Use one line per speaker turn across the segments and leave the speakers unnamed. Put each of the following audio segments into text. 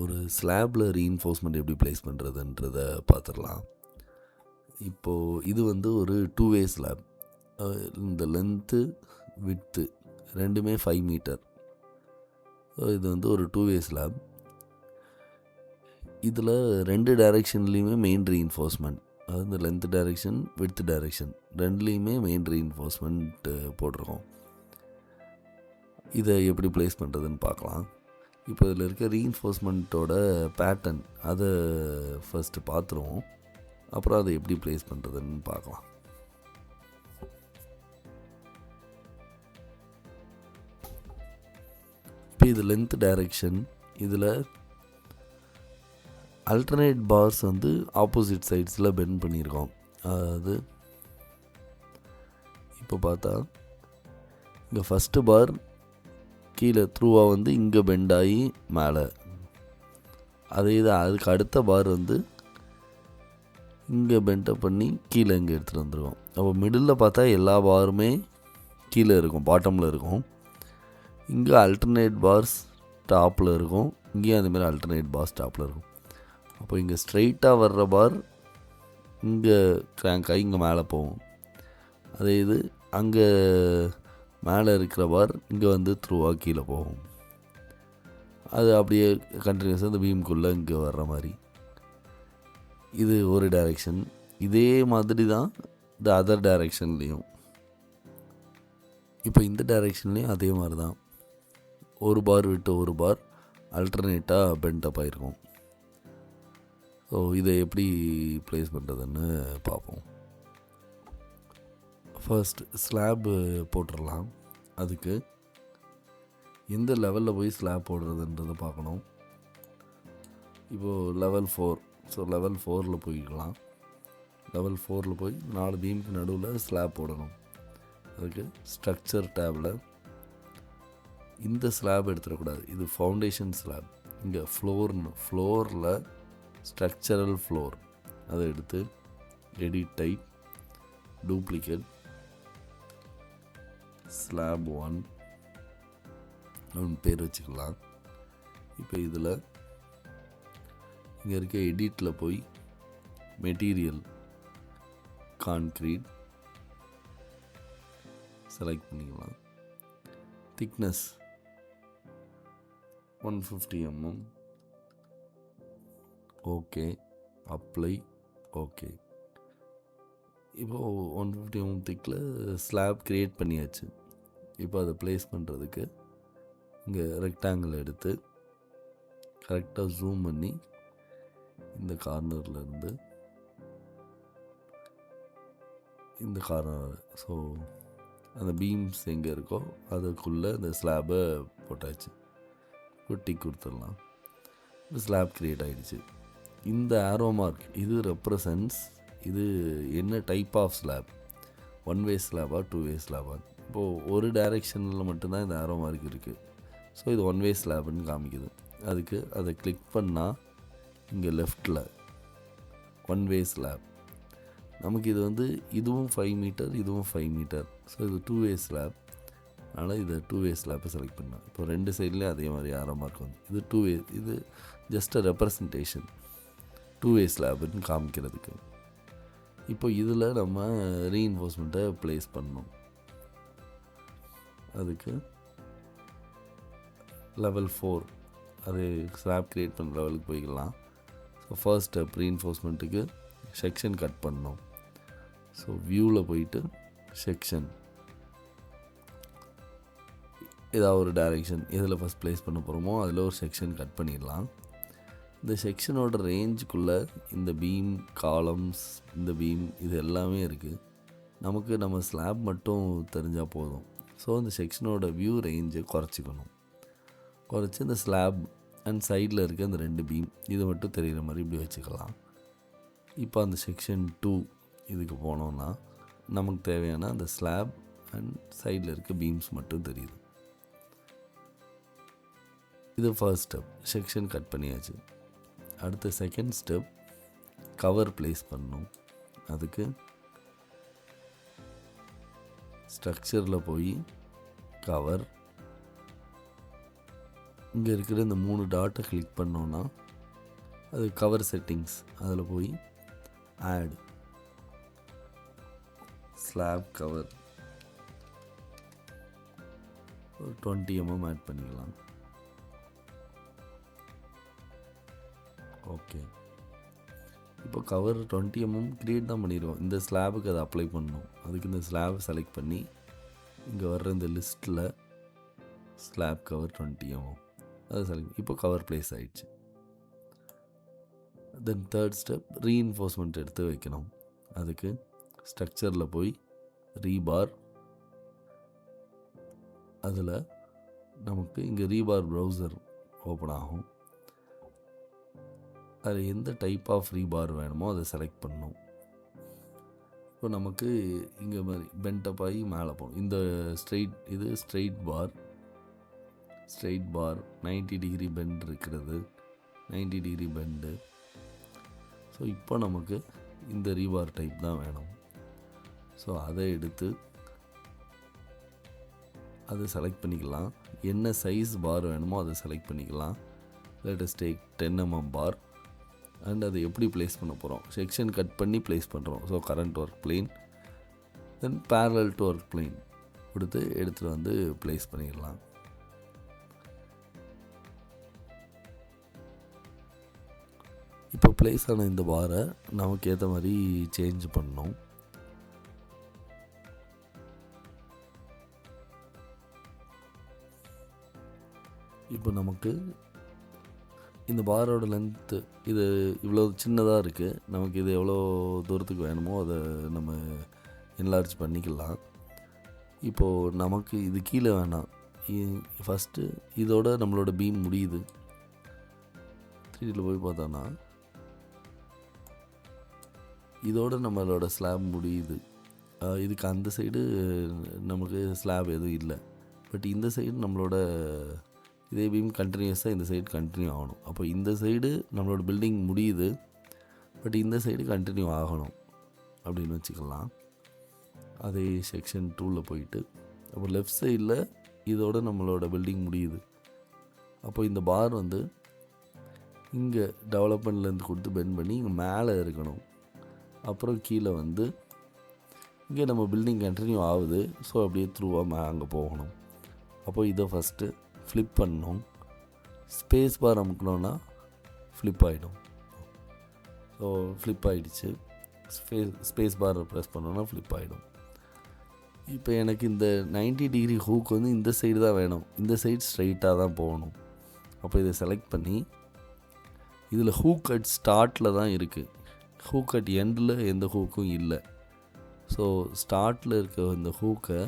ஒரு ஸ்லாபில் ரீஇன்ஃபோர்ஸ்மெண்ட் எப்படி ப்ளேஸ் பண்ணுறதுன்றத பார்த்துடலாம். இப்போது இது வந்து ஒரு 2-way ஸ்லாப். இந்த லென்த்து விட்த்து ரெண்டுமே 5 மீட்டர். இது வந்து ஒரு 2-way ஸ்லாப். இதில் 2 டைரெக்ஷன்லேயுமே மெயின் ரீஇன்ஃபோர்ஸ்மெண்ட், அதாவது இந்த லென்த் டைரெக்ஷன் விட்த் டைரெக்ஷன் ரெண்டுலேயுமே மெயின் ரீஇன்ஃபோர்ஸ்மெண்ட் போட்டிருக்கோம். இதை எப்படி ப்ளேஸ் பண்ணுறதுன்னு பார்க்கலாம். இப்போ இதில் இருக்க ரீஇன்ஃபோர்ஸ்மெண்ட்டோட பேட்டர்ன் அதை ஃபஸ்ட்டு பார்த்துருவோம். அப்புறம் அதை எப்படி ப்ளேஸ் பண்ணுறதுன்னு பார்க்கலாம். இப்போ இது லென்த் டைரெக்ஷன். இதில் அல்டர்னேட் பார்ஸ் வந்து ஆப்போசிட் சைட்ஸில் பெண்ட் பண்ணியிருக்கோம். அதாவது இப்போ பார்த்தா இங்கே ஃபஸ்ட்டு பார் கீழே த்ரூவாக வந்து இங்கே பெண்ட் ஆகி மேலே, அதே இது அதுக்கு அடுத்த பார் வந்து இங்கே பெண்டப் பண்ணி கீழே இங்கே எடுத்துகிட்டு வந்துருக்கோம். அப்போ மிடில் பார்த்தா எல்லா பாருமே கீழே இருக்கும், பாட்டமில் இருக்கும். இங்கே அல்டர்னேட் பார்ஸ் டாப்பில் இருக்கும், இங்கேயும் அதுமாதிரி அல்டர்னேட் பார்ஸ் டாப்பில் இருக்கும். அப்போ இங்கே ஸ்ட்ரைட்டாக வர்ற பார் இங்கே கிராங்க் ஆகி இங்கே மேலே போகும். அதே இது அங்கே மேலே இருக்கிற பார் இங்கே வந்து த்ரூவாக கீழே போகும். அது அப்படியே கண்டினியூஸாக இந்த பீம்குள்ளே இங்கே வர்ற மாதிரி. இது ஒரு டைரெக்ஷன். இதே மாதிரி தான் இந்த அதர் டைரெக்ஷன்லேயும். இப்போ இந்த டைரெக்ஷன்லேயும் அதே மாதிரி தான், ஒரு பார் விட்டு ஒரு பார் அல்டர்னேட்டாக பெண்டப் ஆகிருக்கும். ஸோ இதை எப்படி ப்ளேஸ் பண்ணுறதுன்னு பார்ப்போம். ஃபர்ஸ்ட் ஸ்லாப்பு போட்டுடலாம். அதுக்கு எந்த லெவலில் போய் ஸ்லாப் போடுறதுன்றதை பார்க்கணும். இப்போது லெவல் 4, ஸோ லெவல் 4 போய்க்கலாம். லெவல் 4 போய் 4 பீமுக்கு நடுவில் ஸ்லாப் போடணும். அதுக்கு ஸ்ட்ரக்சர் டேபில் இந்த ஸ்லாப் எடுத்துடக்கூடாது, இது ஃபவுண்டேஷன் ஸ்லாப். இங்கே ஃப்ளோரில் ஸ்ட்ரக்சரல் ஃப்ளோர் அதை எடுத்து எடிட் டைப் டூப்ளிகேட் ஸ்லாப் 1 அப்படின்னு பேர் வச்சுக்கலாம். இப்போ இதில் இங்கே இருக்க எடிட்டில் போய் மெட்டீரியல் கான்க்ரீட் செலக்ட் பண்ணிக்கலாம். Thickness 150 mm. Okay, apply. Okay, இப்போது 150 mm திக்கில் ஸ்லாப் க்ரியேட் பண்ணியாச்சு. இப்போ அதை ப்ளேஸ் பண்ணுறதுக்கு இங்கே ரெக்டாங்கிள் எடுத்து கரெக்டாக ஜூம் பண்ணி இந்த கார்னர்லேருந்து இந்த கார்னர், ஸோ அந்த பீம்ஸ் எங்கே இருக்கோ அதுக்குள்ளே இந்த ஸ்லாபை போட்டாச்சு. குட்டி கொடுத்துடலாம். ஸ்லாப் க்ரியேட் ஆகிடுச்சு. இந்த ஆரோ மார்க் இது ரெப்ரசன்ஸ் இது என்ன டைப் ஆஃப் ஸ்லாப், 1-way ஸ்லாபா 2-way ஸ்லாபா. இப்போது ஒரு டைரெக்ஷனில் மட்டும்தான் இந்த ஆரோ மார்க் இருக்குது. ஸோ இது 1-way ஸ்லாப்னு காமிக்குது. அதுக்கு அதை கிளிக் பண்ணால் இங்கே லெஃப்டில் 1-way ஸ்லாப். நமக்கு இது வந்து இதுவும் 5 மீட்டர், இதுவும் 5 மீட்டர். ஸோ இது 2-way ஸ்லாப். அதனால் இதை 2-way ஸ்லாப்பை செலக்ட் பண்ணேன். இப்போ 2 சைட்லேயும் அதே மாதிரி ஆரோ மார்க் வந்து இது 2-way. இது ஜஸ்ட் அ ரெப்ரசன்டேஷன் 2-way ஸ்லாப்னு காமிக்கிறதுக்கு. இப்போ இதில் நம்ம ரீஇன்ஃபோர்ஸ்மெண்ட்டை ப்ளேஸ் பண்ணணும். அதுக்கு லெவல் 4 அது ஸ்லாப் க்ரியேட் பண்ணுற லெவலுக்கு போய்க்கலாம். ஸோ ஃபர்ஸ்ட் ஸ்டெப் ரீஇன்ஃபோர்ஸ்மெண்ட்டுக்கு செக்ஷன் கட் பண்ணணும். ஸோ வியூவில் போயிட்டு செக்ஷன் ஏதாவது ஒரு டைரெக்ஷன் எதில் ஃபஸ்ட் ப்ளேஸ் பண்ண போகிறோமோ அதில் ஒரு செக்ஷன் கட் பண்ணிடலாம். இந்த செக்ஷனோட ரேஞ்சுக்குள்ளே இந்த பீம் காலம்ஸ், இந்த பீம் இது எல்லாமே இருக்குது. நமக்கு நம்ம ஸ்லாப் மட்டும் தெரிஞ்சால் போதும். ஸோ இந்த செக்ஷனோட வியூ ரேஞ்சை குறைச்சிக்கணும். குறைச்சி இந்த ஸ்லாப் அண்ட் சைடில் இருக்க இந்த 2 பீம் இது மட்டும் தெரிகிற மாதிரி இப்படி வச்சுக்கலாம். இப்போ அந்த செக்ஷன் 2 இதுக்கு போனோன்னா நமக்கு தேவையான அந்த ஸ்லாப் அண்ட் சைடில் இருக்க பீம்ஸ் மட்டும் தெரியுது. இது ஃபர்ஸ்ட் ஸ்டெப், செக்ஷன் கட் பண்ணியாச்சு. அடுத்த செகண்ட் ஸ்டெப் கவர் ப்ளேஸ் பண்ணணும். அதுக்கு ஸ்ட்ரக்சரில் போய் கவர் இங்கே இருக்கிற இந்த 3 டாட்டை கிளிக் பண்ணோன்னா அது கவர் செட்டிங்ஸ், அதில் போய் ஆட் ஸ்லாப் கவர் ஒரு 20 mm ஆட் பண்ணிக்கலாம். ஓகே, இப்போ கவர் 20 mm க்ரியேட் தான் பண்ணிடுவோம். இந்த ஸ்லாபுக்கு அதை அப்ளை பண்ணணும். அதுக்கு இந்த ஸ்லாப் செலக்ட் பண்ணி இங்கே வர்ற இந்த லிஸ்ட்டில் ஸ்லாப் கவர் 20 mm அதை செலக்ட். இப்போ கவர் ப்ளேஸ் ஆகிடுச்சு. தென் தேர்ட் ஸ்டெப் ரீஇன்ஃபோர்ஸ்மெண்ட் எடுத்து வைக்கணும். அதுக்கு ஸ்ட்ரக்சரில் போய் ரீபார், அதில் நமக்கு இங்கே ரீபார் ப்ரௌசர் ஓப்பன் ஆகும். அதில் எந்த டைப் ஆஃப் ரீபார் வேணுமோ அதை செலக்ட் பண்ணணும். இப்போ நமக்கு இங்கே மாதிரி பென்டப் ஆகி மேலே போகணும். இந்த இது ஸ்ட்ரெயிட் பார் 90 டிகிரி பெண்ட் இருக்கிறது, 90 டிகிரி பெண்டு. ஸோ இப்போ நமக்கு இந்த ரீபார் டைப் தான் வேணும். ஸோ அதை எடுத்து அதை செலக்ட் பண்ணிக்கலாம். என்ன சைஸ் பார் வேணுமோ அதை செலக்ட் பண்ணிக்கலாம். Latest take 10 mm bar. And அதை எப்படி ப்ளேஸ் பண்ண போகிறோம், செக்ஷன் கட் பண்ணி ப்ளேஸ் பண்ணுறோம். So current work plane, then parallel to work plane கொடுத்து எடுத்துகிட்டு வந்து ப்ளேஸ் பண்ணிடலாம். இப்போ ப்ளேஸ் ஆன இந்த பாரை நமக்கு ஏற்ற மாதிரி சேஞ்ச் பண்ணணும். இப்போ நமக்கு இந்த பாரோட லென்த்து இது இவ்வளோ சின்னதாக இருக்குது. நமக்கு இது எவ்வளோ தூரத்துக்கு வேணுமோ அதை நம்ம என்லார்ஜ் பண்ணிக்கலாம். இப்போது நமக்கு இது கீழே வேணாம். ஃபஸ்ட்டு இதோட நம்மளோட பீம் முடியுது. 3Dயில் போய் பார்த்தோன்னா இதோட நம்மளோட ஸ்லாப் முடியுது. இதுக்கு அந்த சைடு நமக்கு ஸ்லாப் எதுவும் இல்லை. பட் இந்த சைடு நம்மளோட இதே பீம் கண்டினியூஸாக இந்த சைடு கண்டினியூ ஆகணும். அப்போ இந்த சைடு நம்மளோட பில்டிங் முடியுது, பட் இந்த சைடு கண்டினியூ ஆகணும் அப்படின்னு வச்சுக்கலாம். அதே செக்ஷன் 2ல் போயிட்டு அப்போ லெஃப்ட் சைடில் இதோட நம்மளோட பில்டிங் முடியுது. அப்போ இந்த பார் வந்து இங்கே டெவலப்மெண்ட்லேருந்து கொடுத்து பெண்ட் பண்ணி இங்கே மேலே இருக்கணும். அப்புறம் கீழே வந்து இங்கே நம்ம பில்டிங் கண்டினியூ ஆகுது. ஸோ அப்படியே த்ரூவாக அங்கே போகணும். அப்போ இதை ஃபஸ்ட்டு ஃப்ளிப் பண்ணணும். ஸ்பேஸ் பார் அமுக்கணுன்னா ஃப்ளிப் ஆகிடும். ஸோ ஃப்ளிப் ஆகிடுச்சு. ஸ்பேஸ் பார் ப்ரெஸ் பண்ணோன்னா ஃப்ளிப் ஆகிடும். இப்போ எனக்கு இந்த 90 டிகிரி ஹூக் வந்து இந்த சைடு தான் வேணும். இந்த சைடு ஸ்ட்ரைட்டாக தான் போகணும். அப்போ இதை செலக்ட் பண்ணி இதில் ஹூக் அட் ஸ்டார்ட்டில் தான் இருக்குது. ஹூக் அட் எண்டில் எந்த ஹூக்கும் இல்லை. ஸோ ஸ்டார்ட்டில் இருக்க இந்த ஹூக்கை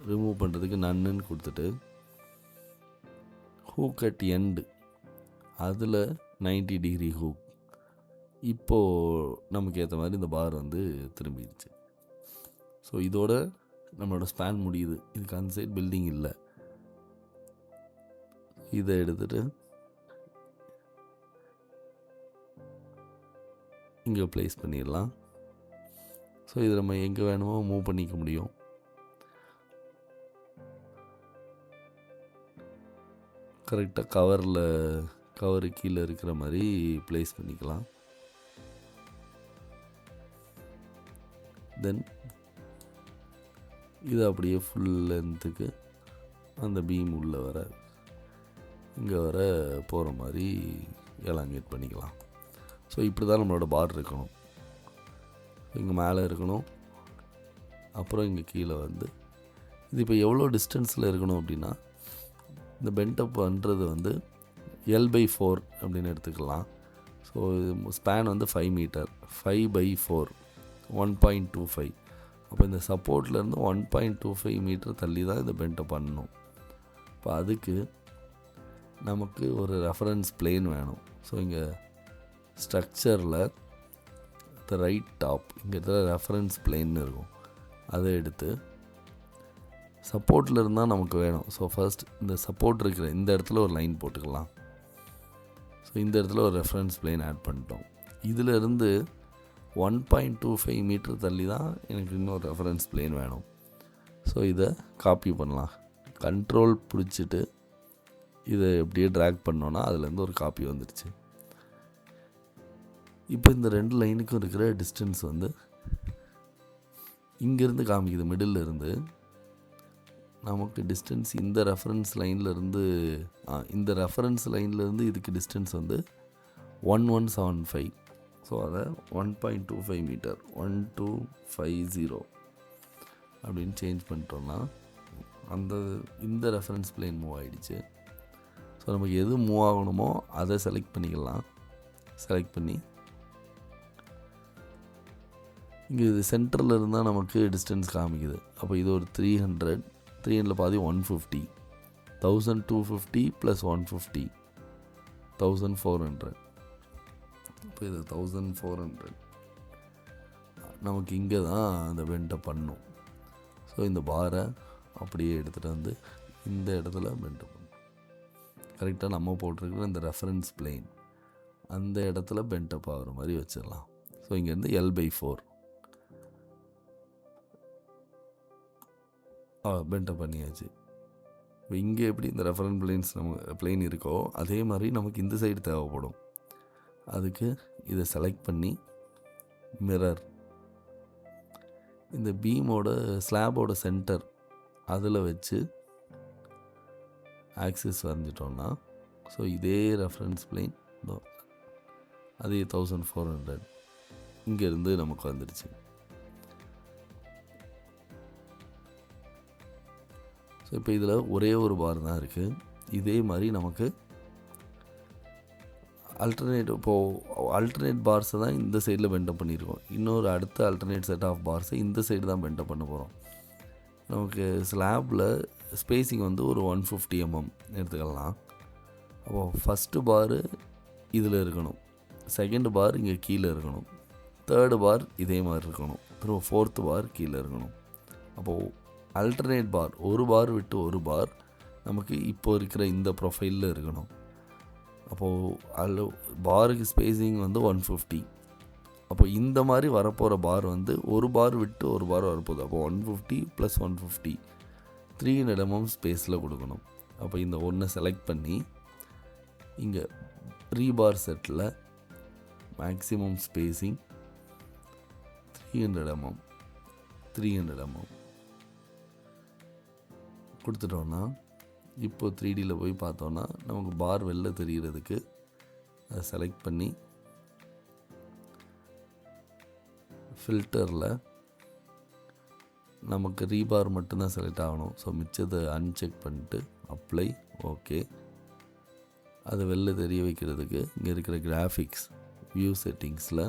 ரிமூவ் பண்ணுறதுக்கு நன்னுன்னு கொடுத்துட்டு ஹூக் அட் எண்டு அதில் 90 டிகிரி ஹூக். இப்போது நமக்கு ஏற்ற மாதிரி இந்த பார் வந்து திரும்பிடுச்சு. ஸோ இதோட நம்மளோட ஸ்பேன் முடியுது. இதுக்கு அந்த சைட் பில்டிங் இல்லை. இதை எடுத்துகிட்டு இங்கே ப்ளேஸ் பண்ணிடலாம். ஸோ இது நம்ம எங்கே வேணுமோ மூவ் பண்ணிக்க முடியும். கரெக்டாக கவரு கீழே இருக்கிற மாதிரி ப்ளேஸ் பண்ணிக்கலாம். தென் இது அப்படியே ஃபுல் லென்த்துக்கு அந்த பீம் உள்ளே வர இங்கே வர போகிற மாதிரி எலாங்கேட் பண்ணிக்கலாம். ஸோ இப்படி தான் நம்மளோட பார் இருக்கணும். இங்கே மேலே இருக்கணும், அப்புறம் இங்கே கீழே வந்து இது இப்போ எவ்வளோ டிஸ்டன்ஸில் இருக்கணும் அப்படின்னா இந்த பென்டப் பண்ணுறது வந்து L/4 அப்படின்னு எடுத்துக்கலாம். ஸோ ஸ்பேன் வந்து 5 மீட்டர், 5/4 1.25. அப்போ இந்த சப்போர்ட்லேருந்து 1.25 மீட்டர் தள்ளி தான் இந்த பென்ட்டை பண்ணணும். இப்போ அதுக்கு நமக்கு ஒரு ரெஃபரன்ஸ் பிளேன் வேணும். ஸோ இங்கே ஸ்ட்ரக்சரில் த ரைட் டாப் இங்கே இருக்கிற ரெஃபரன்ஸ் பிளேன்னு இருக்கும். அதை எடுத்து சப்போர்ட்டில் இருந்தால் நமக்கு வேணும். ஸோ ஃபர்ஸ்ட் இந்த சப்போர்ட் இருக்கிற இந்த இடத்துல ஒரு லைன் போட்டுக்கலாம். ஸோ இந்த இடத்துல ஒரு ரெஃபரன்ஸ் பிளேன் ஆட் பண்ணிட்டோம். இதிலிருந்து 1.25 மீட்டர் தள்ளி தான் எனக்கு இன்னொரு ரெஃபரன்ஸ் பிளேன் வேணும். ஸோ இதை காப்பி பண்ணலாம். கண்ட்ரோல் பிடிச்சிட்டு இதை எப்படியே ட்ராக் பண்ணோன்னா அதுலேருந்து ஒரு காப்பி வந்துடுச்சு. இப்போ இந்த 2 லைனுக்கும் இருக்கிற டிஸ்டன்ஸ் வந்து இங்கேருந்து காமிக்குது. மிடில் இருந்து நமக்கு டிஸ்டன்ஸ் இந்த ரெஃபரன்ஸ் லைன்லேருந்து இந்த ரெஃபரன்ஸ் லைன்லேருந்து இதுக்கு டிஸ்டன்ஸ் வந்து 1175. ஸோ அதை 1.25 மீட்டர் 1250 அப்படின்னு சேஞ்ச் பண்ணிட்டோம்னா இந்த ரெஃபரன்ஸ் பிளேன் மூவ் ஆகிடுச்சு. ஸோ நமக்கு எது மூவ் ஆகணுமோ அதை செலக்ட் பண்ணிக்கலாம். செலக்ட் பண்ணி இங்கே இது சென்டரில் இருந்தால் நமக்கு டிஸ்டன்ஸ் காமிக்குது. அப்போ இது ஒரு 300 பாதி 150, 1250 + 150 1400. இப்போ இது 1400 நமக்கு இங்கே தான் அந்த பெண்டை பண்ணும். ஸோ இந்த பாரை அப்படியே எடுத்துகிட்டு வந்து இந்த இடத்துல பெண்டை பண்ணும். கரெக்டாக நம்ம போட்டிருக்கிற இந்த ரெஃபரன்ஸ் பிளேன் அந்த இடத்துல பெண்டப் ஆகிற மாதிரி வச்சிடலாம். ஸோ இங்கேருந்து L/4 பெண்டப் பண்ணியாச்சு. இப்போ இங்கே எப்படி இந்த ரெஃபரன்ஸ் பிளேன் இருக்கோ அதே மாதிரி நமக்கு இந்த சைடு தேவைப்படும். அதுக்கு இதை செலக்ட் பண்ணி மிரர் இந்த பீமோட ஸ்லாபோட சென்டர் அதில் வச்சு ஆக்சிஸ் வரைஞ்சிட்டோம்னா ஸோ இதே ரெஃபரன்ஸ் பிளேன் அதே 1400 இங்கேருந்து நமக்கு வந்துடுச்சு. ஸோ இப்போ இதில் ஒரே ஒரு பார் தான் இருக்குது. இதே மாதிரி நமக்கு அல்டர்னேட் பார்ஸை தான் இந்த சைடில் பெண்டப் பண்ணியிருக்கோம். இன்னொரு அடுத்த அல்டர்னேட் செட் ஆஃப் பார்ஸை இந்த சைடு தான் பெண்டப் பண்ண போகிறோம். நமக்கு ஸ்லாபில் ஸ்பேஸிங் வந்து ஒரு 150 mm எடுத்துக்கலாம். அப்போது ஃபஸ்ட்டு பாரு இதில் இருக்கணும், செகண்ட் பார் இங்கே கீழே இருக்கணும், தேர்டு பார் இதே மாதிரி இருக்கணும், அப்புறம் ஃபோர்த்து பார் கீழே இருக்கணும். அப்போது அல்டர்னேட் பார் ஒரு பார் விட்டு ஒரு பார் நமக்கு இப்போ இருக்கிற இந்த ப்ரொஃபைலில் இருக்கணும். அப்போது அதில் பாருக்கு ஸ்பேஸிங் வந்து 150. அப்போ இந்த மாதிரி வரப்போகிற பார் வந்து ஒரு பார் விட்டு ஒரு பார் வரப்போகுது. அப்போ 150 + 150 300 mm ஸ்பேஸில் கொடுக்கணும். அப்போ இந்த ஒன்றை செலக்ட் பண்ணி இங்கே rebar settle maximum spacing 300 mm கொடுத்துட்டோன்னா இப்போ 3Dயில் போய் பார்த்தோன்னா நமக்கு பார் வெளில தெரிகிறதுக்கு அதை செலக்ட் பண்ணி ஃபில்டரில் நமக்கு ரீபார் மட்டும்தான் செலக்ட் ஆகணும். ஸோ மிச்சத்தை அன்செக் பண்ணிட்டு அப்ளை ஓகே. அதை வெளில தெரிய வைக்கிறதுக்கு இங்கே இருக்கிற கிராஃபிக்ஸ் வியூ செட்டிங்ஸில்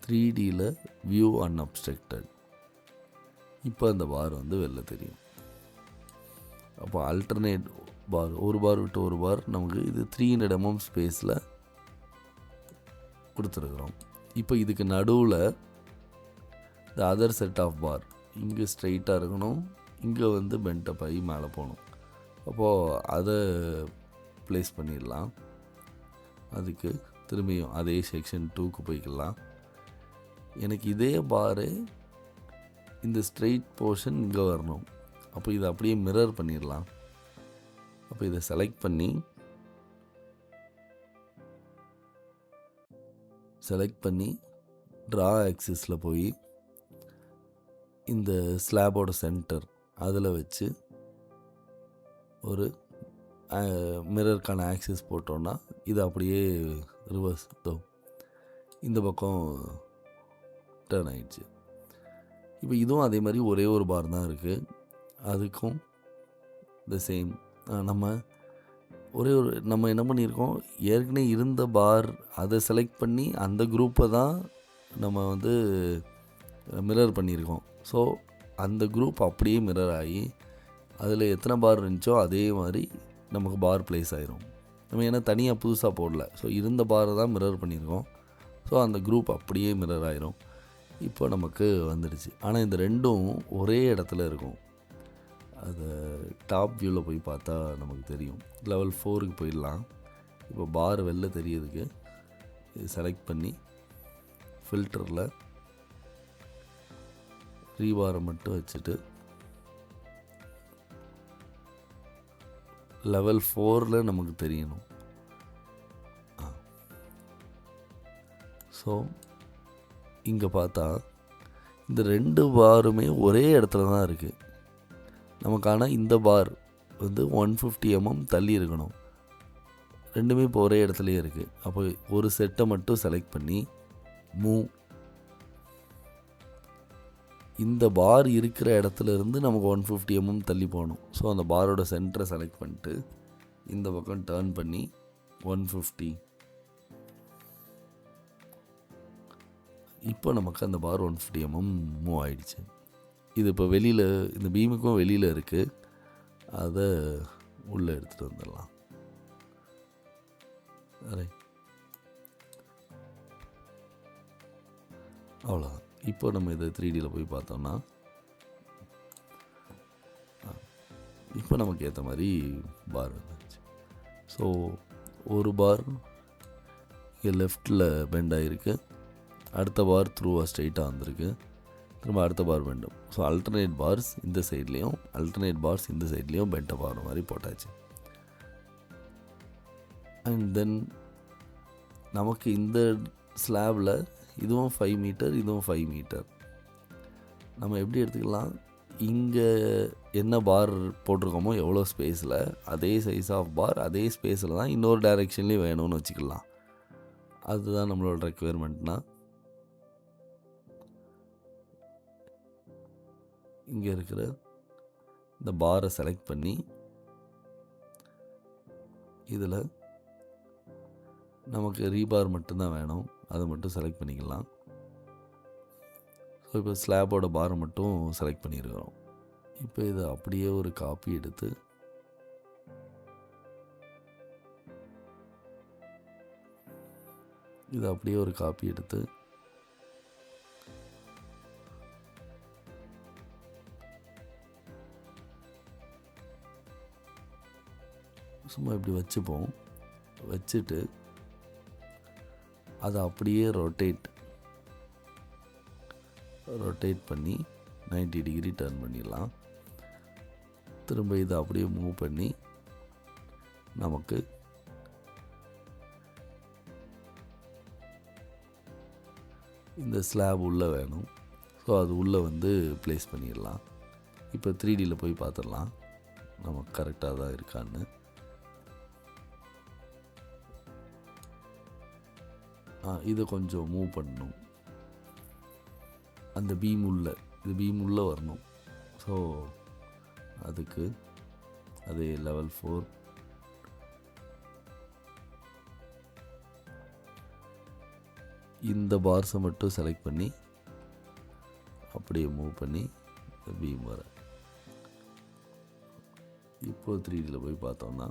3Dயில் வியூ அன்அப்ஸ்ட்ரக்டட் இப்போ அந்த பார் வந்து வெளில தெரியும். அப்போ அல்டர்னேட் பார் ஒரு பார் விட்டு ஒரு பார் நமக்கு இது 300 mm ஸ்பேஸில் கொடுத்துருக்குறோம். இப்போ இதுக்கு நடுவில் இந்த அதர் செட் ஆஃப் பார் இங்கே ஸ்ட்ரைட்டாக இருக்கணும், இங்கே வந்து பெண்டப் ஆகி மேலே போகணும். அப்போது அதை ப்ளேஸ் பண்ணிடலாம். அதுக்கு திரும்பியும் அதே செக்ஷன் 2க்கு போய்க்கலாம். எனக்கு இதே பாரு இந்த ஸ்ட்ரெயிட் போர்ஷன் இங்கே வரணும். அப்போ இதை அப்படியே மிரர் பண்ணிடலாம். அப்போ இதை செலக்ட் பண்ணி ட்ரா ஆக்சிஸில் போய் இந்த ஸ்லாபோட சென்டர் அதில் வச்சு ஒரு மிரருக்கான ஆக்சிஸ் போட்டோன்னா இது அப்படியே ரிவர்ஸ் இந்த பக்கம் டர்ன் ஆயிடுச்சு. இப்போ இதுவும் அதே மாதிரி ஒரே ஒரு பார் தான் இருக்குது. அதுக்கும் த சேம் நம்ம என்ன பண்ணியிருக்கோம், ஏற்கனவே இருந்த பார் அதை செலக்ட் பண்ணி அந்த குரூப்பை தான் நம்ம வந்து மிரர் பண்ணியிருக்கோம். ஸோ அந்த குரூப் அப்படியே மிரர் ஆகி அதில் எத்தனை பார் இருந்துச்சோ அதே மாதிரி நமக்கு பார் ப்ளேஸ் ஆயிரும். நம்ம ஏன்னா தனியாக புதுசாக போடல, ஸோ இருந்த பாரை தான் மிரர் பண்ணியிருக்கோம். ஸோ அந்த குரூப் அப்படியே மிரர் ஆயிரும். இப்போ நமக்கு வந்துடுச்சு. ஆனால் இந்த ரெண்டும் ஒரே இடத்துல இருக்கும். அதை டாப் வியூவில் போய் பார்த்தா நமக்கு தெரியும். லெவல் 4க்கு போயிடலாம். இப்போ பார் வெளில தெரியறதுக்கு இது செலக்ட் பண்ணி ஃபில்டரில் ரீபாரை மட்டும் வச்சுட்டு லெவல் 4ல் நமக்கு தெரியணும். ஸோ இங்கே பார்த்தா இந்த 2 பாருமே ஒரே இடத்துல தான் இருக்குது நமக்கான. இந்த பார் வந்து 150 mm தள்ளி இருக்கணும். ரெண்டுமே இப்போ ஒரே இடத்துலையே இருக்குது. அப்போ ஒரு செட்டை மட்டும் செலக்ட் பண்ணி மூவ், இந்த பார் இருக்கிற இடத்துல இருந்து நமக்கு 150 mm தள்ளி போகணும். ஸோ அந்த பாரோட சென்டரை செலக்ட் பண்ணிட்டு இந்த பக்கம் டர்ன் பண்ணி 150. இப்போ நமக்கு அந்த பார் 150 mm மூவ் ஆகிடுச்சு. இது இப்போ வெளியில், இந்த பீமுக்கும் வெளியில் இருக்குது. அதை உள்ளே எடுத்துகிட்டு வந்துடலாம். அவ்வளோதான். இப்போ நம்ம இதை 3Dயில் போய் பார்த்தோம்னா இப்போ நமக்கு ஏற்ற மாதிரி பார் வந்துச்சு. ஸோ ஒரு பார் இங்கே லெஃப்டில் பெண்ட் ஆகிருக்கு, அடுத்த பார் த்ரூவாக ஸ்ட்ரெயிட்டாக வந்திருக்கு, திரும்ப அடுத்த பார் பெண்டும். ஸோ அல்டர்னேட் பார்ஸ் இந்த சைட்லேயும் அல்டர்னேட் பார்ஸ் இந்த சைட்லேயும் பெண்டை பார் மாதிரி போட்டாச்சு. அண்ட் தென் நமக்கு இந்த ஸ்லாபில் இதுவும் 5 மீட்டர், இதுவும் 5 மீட்டர். நம்ம எப்படி எடுத்துக்கலாம், இங்கே என்ன பார் போட்டிருக்கோமோ எவ்வளோ ஸ்பேஸில் அதே சைஸ் ஆஃப் பார் அதே ஸ்பேஸில் தான் இன்னொரு டைரெக்ஷன்லேயும் வேணும்னு வச்சுக்கலாம். அதுதான் நம்மளோட ரெக்குயர்மெண்ட்னா. இங்கே இருக்கிற இந்த பாரை செலக்ட் பண்ணி இதில் நமக்கு ரீபார் மட்டும்தான் வேணும், அதை மட்டும் செலக்ட் பண்ணிக்கலாம். ஸோ இப்போ ஸ்லாபோட பாரை மட்டும் செலக்ட் பண்ணியிருக்கிறோம். இப்போ இதை அப்படியே ஒரு காப்பி எடுத்து சும்மா இப்படி வச்சுப்போம். வச்சுட்டு அதை அப்படியே ரொட்டேட் பண்ணி 90 டிகிரி டர்ன் பண்ணிடலாம். திரும்ப இதை அப்படியே மூவ் பண்ணி நமக்கு இந்த ஸ்லாப் உள்ளே வேணும். ஸோ அது உள்ளே வந்து ப்ளேஸ் பண்ணிடலாம். இப்போ 3Dயில் போய் பார்த்துடலாம் நமக்கு கரெக்டாக தான் இருக்கான்னு. இதை கொஞ்சம் மூவ் பண்ணணும். அந்த பீம் உள்ளே வரணும். ஸோ அதுக்கு அதே லெவல் 4 இந்த பார்ஸை மட்டும் செலக்ட் பண்ணி அப்படியே மூவ் பண்ணி பீம் வர. இப்போ 3Dயில் போய் பார்த்தோம்னா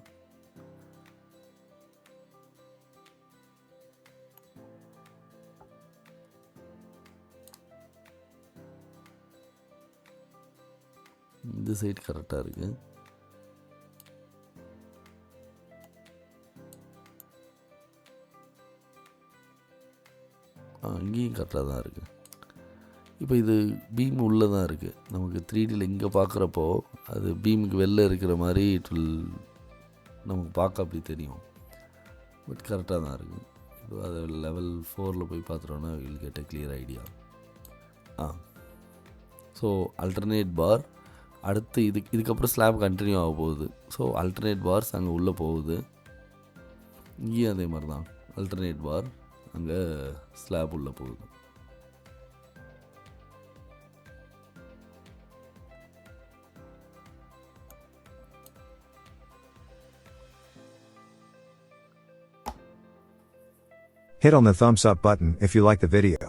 இந்த சைடு கரெக்டாக இருக்குது. இங்கேயும் கரெக்டாக தான் இருக்குது. இப்போ இது பீம் உள்ளே தான் இருக்குது. நமக்கு 3Dயில் இங்கே பார்க்குறப்போ அது பீமுக்கு வெளில இருக்கிற மாதிரி நமக்கு பார்க்க அப்படி தெரியும். பட் கரெக்டாக தான் இருக்குது. இப்போ அதை லெவல் 4ல் போய் பார்த்துட்டோன்னா will get a clear idea. So alternate bar அடுத்து இதுக்கப்புறம் ஸ்லாப் கண்டினியூ ஆக போகுது. ஸோ அல்டர்னேட் பார்ஸ் அங்கே உள்ளே போகுது. இங்கேயும் அதே மாதிரி தான் அல்டர்னேட் பார் அங்கே ஸ்லாப் உள்ளே போகுது.
Hit on the thumbs up button if you like the video.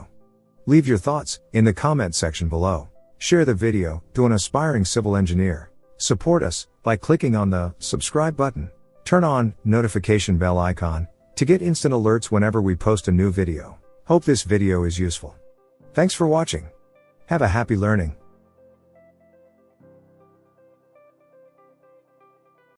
Leave your thoughts in the comment section below. Share the video to an aspiring civil engineer. Support us by clicking on the subscribe button. Turn on notification bell icon to get instant alerts whenever we post a new video. Hope this video is useful. Thanks for watching. Have a happy learning.